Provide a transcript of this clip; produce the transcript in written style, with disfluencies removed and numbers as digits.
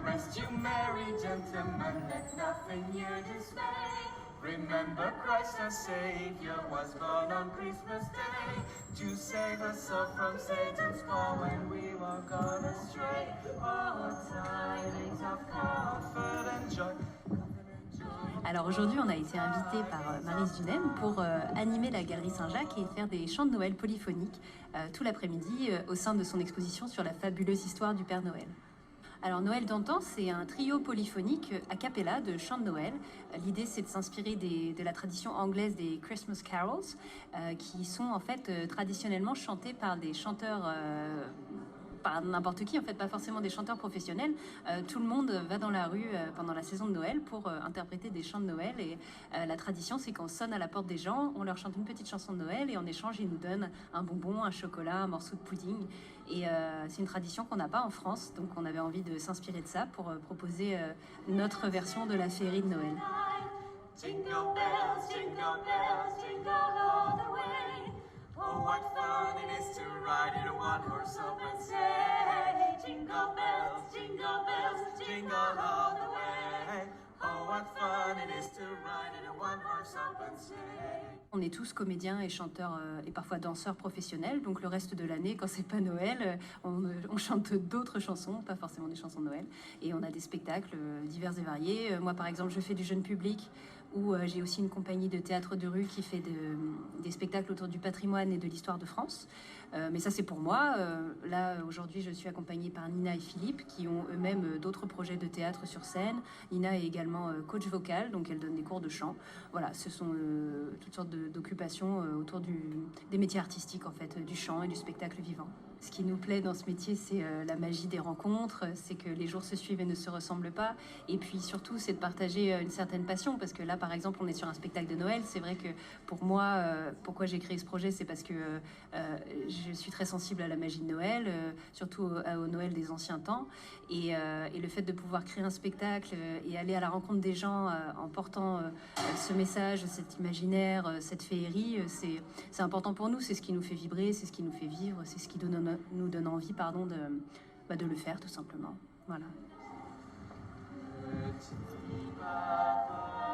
Rest you merry gentlemen, let nothing you dismay. Remember Christ our Savior was born on Christmas Day to save us all from Satan's fall when we were gone astray. Oh, tidings of comfort and joy. Alors aujourd'hui, on a été invité par Maryse Dunesme pour animer la Galerie Saint-Jacques et faire des chants de Noël polyphoniques tout l'après-midi au sein de son exposition sur la fabuleuse histoire du Père Noël. Alors Noël d'antan, c'est un trio polyphonique a cappella de chants de Noël. L'idée, c'est de s'inspirer de la tradition anglaise des Christmas carols, qui sont en fait traditionnellement chantés par des chanteurs par n'importe qui, en fait, pas forcément des chanteurs professionnels. Tout le monde va dans la rue pendant la saison de Noël pour interpréter des chants de Noël. Et la tradition, c'est qu'on sonne à la porte des gens, on leur chante une petite chanson de Noël et en échange, ils nous donnent un bonbon, un chocolat, un morceau de pudding. Et c'est une tradition qu'on n'a pas en France, donc on avait envie de s'inspirer de ça pour proposer notre version de la féerie de Noël. Jingle bells, jingle all the way. Oh, what fun it is to ride in a one-horse open sleigh. Jingle bells, jingle all the way. Oh, what fun it is to ride in a one-horse open sleigh. On est tous comédiens et chanteurs et parfois danseurs professionnels, donc le reste de l'année, quand c'est pas Noël, on chante d'autres chansons, pas forcément des chansons de Noël, et on a des spectacles divers et variés. Moi, par exemple, je fais du jeune public, où j'ai aussi une compagnie de théâtre de rue qui fait des spectacles autour du patrimoine et de l'histoire de France. Mais ça, c'est pour moi. Là, aujourd'hui, je suis accompagnée par Nina et Philippe, qui ont eux-mêmes d'autres projets de théâtre sur scène. Nina est également coach vocal, donc elle donne des cours de chant. Voilà, ce sont toutes sortes d'occupations autour des métiers artistiques, en fait, du chant et du spectacle vivant. Ce qui nous plaît dans ce métier, c'est la magie des rencontres, c'est que les jours se suivent et ne se ressemblent pas. Et puis surtout, c'est de partager une certaine passion, parce que là, par exemple, on est sur un spectacle de Noël. C'est vrai que pour moi, pourquoi j'ai créé ce projet, c'est parce que je suis très sensible à la magie de Noël, surtout au Noël des anciens temps. Et le fait de pouvoir créer un spectacle et aller à la rencontre des gens en portant ce message, cet imaginaire, cette féerie, c'est important pour nous. C'est ce qui nous fait vibrer, c'est ce qui nous fait vivre, c'est ce qui nous donne envie de le faire, tout simplement. Voilà. Petit papa.